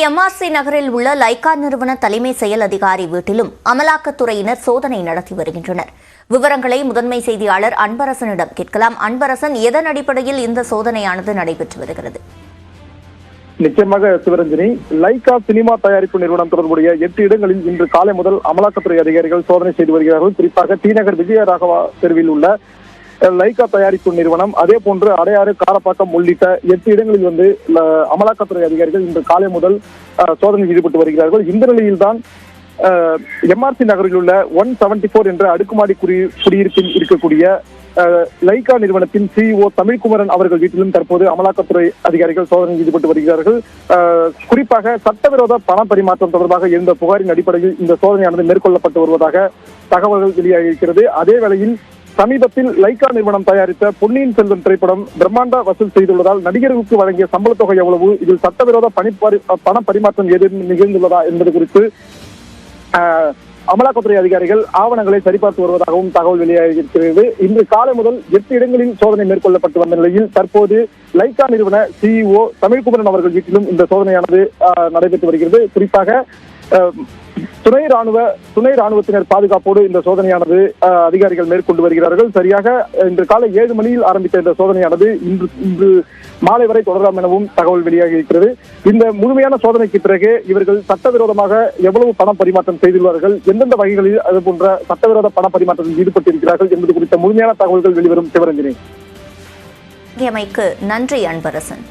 MRC நகரில் உள்ள Lyca நிறுவன தலைமை செயல் அதிகாரி வீட்டிலும் அமலாக்கத்துறையினர் சோதனை நடத்தி வருகின்றனர். விவரங்களை முதன்மை செய்தியாளர் அன்பரசனிடம் கேட்கலாம். அன்பரசன், எதன் அடிப்படையில் இந்த சோதனையானது நடைபெற்று வருகிறது? நிச்சயமாக சிவரஞ்சனி, லைகா சினிமா தயாரிப்பு நிறுவனம் தொடர்புடைய 8 இடங்களில் இன்று காலை முதல் அமலாக்கத்துறை அதிகாரிகள் சோதனை செய்து வருகிறார்கள். குறிப்பாக டிநகர் விஜயராகவா தெருவில் உள்ள லைகா தயாரிப்பு நிறுவனம், அதே போன்று அடையாறு, காரப்பாக்கம் உள்ளிட்ட 8 இடங்களில் அமலாக்கத்துறை அதிகாரிகள் இன்று காலை முதல் சோதனையில் ஈடுபட்டு வருகிறார்கள். இந்த நிலையில்தான் எம்ஆர்சி நகரில் உள்ள 174 என்ற அடுக்குமாடி குடியிருப்பில் இருக்கக்கூடிய லைகா நிறுவனத்தின் CEO தமிழ்குமரன் அவர்கள் வீட்டிலும் தற்போது அமலாக்கத்துறை அதிகாரிகள் சோதனையில் ஈடுபட்டு வருகிறார்கள். குறிப்பாக சட்டவிரோத பண பரிமாற்றம் தொடர்பாக இருந்த புகாரின் அடிப்படையில் இந்த சோதனையானது மேற்கொள்ளப்பட்டு வருவதாக தகவல்கள் வெளியாகியிருக்கிறது. அதே வேளையில் சமீபத்தில் லைகா நிறுவனம் தயாரித்த பொன்னியின் செல்வன் திரைப்படம் பிரம்மாண்ட வசூல் செய்துள்ளதால் நடிகர்களுக்கு வழங்கிய சம்பள தொகை எவ்வளவு, இதில் சட்டவிரோத பண பரிமாற்றம் ஏதேனும் நிகழ்ந்துள்ளதா என்பது குறித்து அமலாக்கத்துறை அதிகாரிகள் ஆவணங்களை சரிபார்த்து வருவதாகவும் தகவல் வெளியாகியிருக்கிறது. இன்று காலை முதல் 8 இடங்களில் சோதனை மேற்கொள்ளப்பட்டு வந்த நிலையில் தற்போது லைகா நிறுவன CEO தமிழ்குமரன் அவர்கள் வீட்டிலும் இந்த சோதனையானது நடைபெற்று வருகிறது. குறிப்பாக துணை ராணுவத்தினர் பாதுகாப்போடு இந்த சோதனையானது அதிகாரிகள் மேற்கொண்டு வருகிறார்கள். சரியாக இன்று காலை 7 மணியில் ஆரம்பித்த இந்த சோதனையானது இன்று மாலை வரை தொடரலாம் எனவும் தகவல் வெளியாகி இருக்கிறது. இந்த முழுமையான சோதனைக்கு பிறகு இவர்கள் சட்டவிரோதமாக எவ்வளவு பணம் பரிமாற்றம் செய்துள்ளார்கள், எந்தெந்த வகைகளில் அது போன்ற சட்டவிரோத பண பரிமாற்றத்தில் ஈடுபட்டிருக்கிறார்கள் என்பது குறித்த முழுமையான தகவல்கள் வெளிவரும். சிவரஞ்சனி, நன்றி அன்பரசன்.